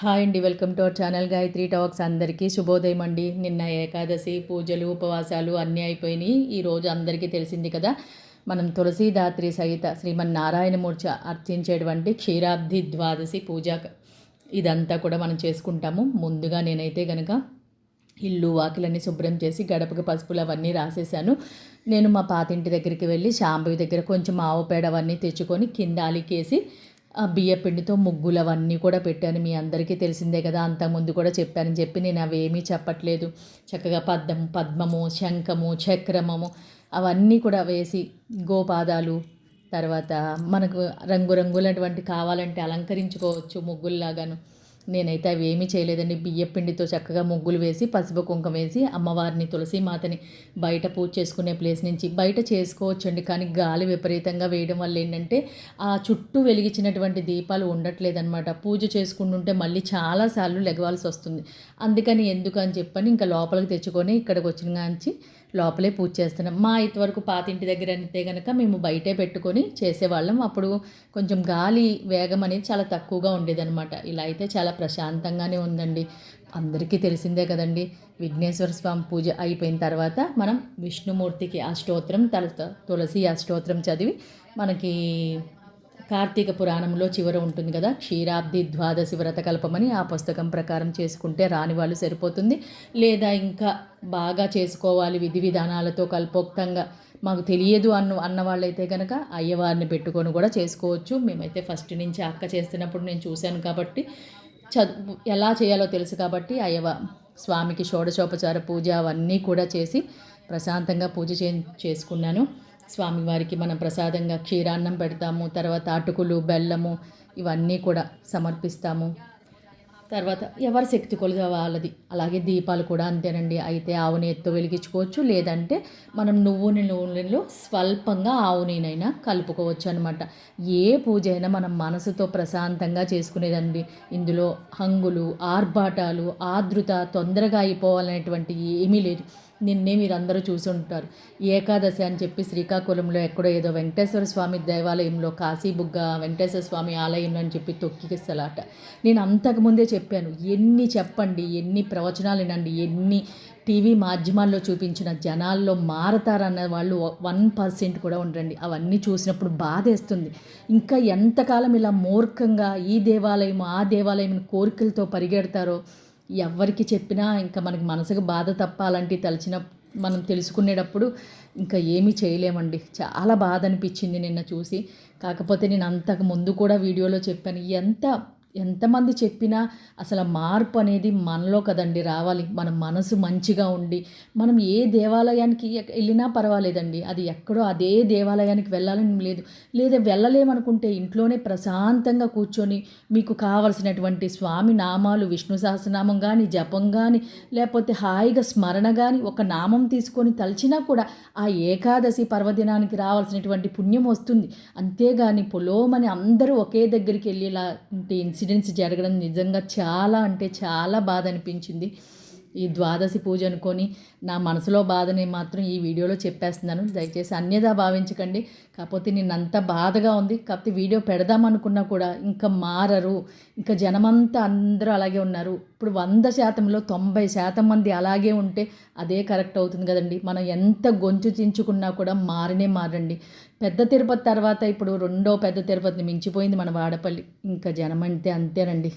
Hi అండి, welcome to our channel Gayatri talks. అందరికీ శుభోదయం అండి. నిన్న ఏకాదశి పూజలు ఉపవాసాలు అన్నీ అయిపోయినాయి. ఈరోజు అందరికీ తెలిసింది కదా, మనం తులసీదాత్రి సహిత శ్రీమన్నారాయణమూర్తి అర్చించేటువంటి క్షీరాబ్ది ద్వాదశి పూజ ఇదంతా కూడా మనం చేసుకుంటాము. ముందుగా నేనైతే గనక ఇల్లు వాకిలన్నీ శుభ్రం చేసి గడపకి పసుపులు అవన్నీ రాసేసాను. నేను మా పాతింటి దగ్గరికి వెళ్ళి శాంభవి దగ్గర కొంచెం ఆవు పేడ అవన్నీ తెచ్చుకొని కింద అలికేసి బియ్య పిండితో ముగ్గులు అవన్నీ కూడా పెట్టాను. మీ అందరికీ తెలిసిందే కదా, అంతకుముందు కూడా చెప్పానని చెప్పి నేను అవేమీ చెప్పట్లేదు. చక్కగా పద్మము, శంఖము, చక్రమము అవన్నీ కూడా వేసి గోపాదాలు, తర్వాత మనకు రంగురంగులటువంటి కావాలంటే అలంకరించుకోవచ్చు ముగ్గుల్లాగాను. నేనైతే అవి ఏమీ చేయలేదండి. బియ్యపిండితో చక్కగా ముగ్గులు వేసి పసుపు కుంకుమ వేసి అమ్మవారిని తులసీమాతని బయట పూజ చేసుకునే ప్లేస్ నుంచి బయట చేసుకోవచ్చండి. కానీ గాలి విపరీతంగా వేయడం వల్ల ఏంటంటే ఆ చుట్టూ వెలిగించినటువంటి దీపాలు ఉండట్లేదన్నమాట. పూజ చేసుకుంటుంటే మళ్ళీ చాలాసార్లు లెగవాల్సి వస్తుంది. అందుకని ఎందుకని చెప్పని ఇంకా లోపలికి తెచ్చుకొని ఇక్కడికి వచ్చిన కాంచి లోపలే పూజ చేస్తున్నాం. మా ఇంతవరకు పాతింటి దగ్గర అయితే కనుక మేము బయటే పెట్టుకొని చేసేవాళ్ళం. అప్పుడు కొంచెం గాలి వేగం అనేది చాలా తక్కువగా ఉండేదన్నమాట. ఇలా అయితే చాలా ప్రశాంతంగానే ఉందండి. అందరికీ తెలిసిందే కదండి, విఘ్నేశ్వర స్వామి పూజ అయిపోయిన తర్వాత మనం విష్ణుమూర్తికి అష్టోత్తరం తులసి అష్టోత్తరం చదివి మనకి కార్తీక పురాణంలో చివర ఉంటుంది కదా, క్షీరాబ్ది ద్వాదశి వ్రతకల్పమని, ఆ పుస్తకం ప్రకారం చేసుకుంటే రాని వాళ్ళు సరిపోతుంది. లేదా ఇంకా బాగా చేసుకోవాలి విధి విధానాలతో కల్పోక్తంగా మాకు తెలియదు అన్న వాళ్ళైతే కనుక అయ్యవారిని పెట్టుకొని కూడా చేసుకోవచ్చు. మేమైతే ఫస్ట్ నుంచి అక్క చేస్తున్నప్పుడు నేను చూశాను కాబట్టి ఎలా చేయాలో తెలుసు కాబట్టి స్వామికి షోడశోపచార పూజ అవన్నీ కూడా చేసి ప్రశాంతంగా పూజ చేసుకున్నాను. స్వామివారికి మనం ప్రసాదంగా క్షీరాన్నం పెడతాము, తర్వాత అటుకులు, బెల్లము ఇవన్నీ కూడా సమర్పిస్తాము. తర్వాత ఎవరి శక్తి కొలది వాళ్ళది. అలాగే దీపాలు కూడా అంతేనండి. అయితే ఆవు నెయ్యితో వెలిగించుకోవచ్చు, లేదంటే మనం నూనెలో స్వల్పంగా ఆవు నెయ్యినైనా కలుపుకోవచ్చు అనమాట. ఏ పూజ అయినా మనం మనసుతో ప్రశాంతంగా చేసుకునేదండి. ఇందులో హంగులు, ఆర్భాటాలు, ఆదృత, తొందరగా అయిపోవాలనేటువంటి ఏమీ లేదు. నిన్నే మీరు అందరూ చూసుంటారు, ఏకాదశి అని చెప్పి శ్రీకాకుళంలో ఎక్కడో ఏదో వెంకటేశ్వర స్వామి దేవాలయంలో కాశీబుగ్గ వెంకటేశ్వర స్వామి ఆలయం అని చెప్పి తొక్కిసలాట. నేను అంతకుముందే చెప్పాను, ఎన్ని చెప్పండి, ఎన్ని ప్రవచనాలు వినండి, ఎన్ని టీవీ మాధ్యమాల్లో చూపించిన జనాల్లో మారతారన్న వాళ్ళు 1% కూడా ఉండరండి. అవన్నీ చూసినప్పుడు బాధేస్తుంది. ఇంకా ఎంతకాలం ఇలా మూర్ఖంగా ఈ దేవాలయం ఆ దేవాలయం కోరికలతో పరిగెడతారో ఎవరికి చెప్పినా ఇంకా మనకి మనసుకు బాధ తప్ప అలాంటివి తలచిన మనం తెలుసుకునేటప్పుడు ఇంకా ఏమీ చేయలేమండి. చాలా బాధ అనిపించింది నిన్న చూసి. కాకపోతే నేను అంతకు ముందు కూడా వీడియోలో చెప్పాను, ఎంతమంది చెప్పినా అసలు మార్పు అనేది మనలో కదండి రావాలి. మన మనసు మంచిగా ఉండి మనం ఏ దేవాలయానికి వెళ్ళినా పర్వాలేదండి, అది ఎక్కడో అదే దేవాలయానికి వెళ్ళాలని లేదు. లేదా వెళ్ళలేమనుకుంటే ఇంట్లోనే ప్రశాంతంగా కూర్చొని మీకు కావలసినటువంటి స్వామి నామాలు, విష్ణు సహస్రనామం కానీ, జపం కానీ, లేకపోతే హాయిగా స్మరణ కానీ ఒక నామం తీసుకొని తలచినా కూడా ఆ ఏకాదశి పర్వదినానికి రావాల్సినటువంటి పుణ్యం వస్తుంది. అంతేగాని పొలోమని అందరూ ఒకే దగ్గరికి వెళ్ళి ఇలా ఇన్సిడెంట్స్ జరగడం నిజంగా చాలా అంటే చాలా బాధ అనిపించింది. ఈ ద్వాదశి పూజ అనుకొని నా మనసులో బాధని మాత్రం ఈ వీడియోలో చెప్పేస్తున్నాను. దయచేసి అన్యదా భావించకండి. కాకపోతే నిన్నంత బాధగా ఉంది. కాకపోతే వీడియో పెడదామనుకున్నా కూడా ఇంకా మారరు, ఇంకా జనమంతా అందరూ అలాగే ఉన్నారు. ఇప్పుడు 100%లో 90% మంది అలాగే ఉంటే అదే కరెక్ట్ అవుతుంది కదండి. మనం ఎంత గొంతు చించుకున్నా కూడా మారండి. పెద్ద తిరుపతి తర్వాత ఇప్పుడు రెండో పెద్ద తిరుపతిని మించిపోయింది మన వాడపల్లి. ఇంకా జనం అంటే అంతేనండి.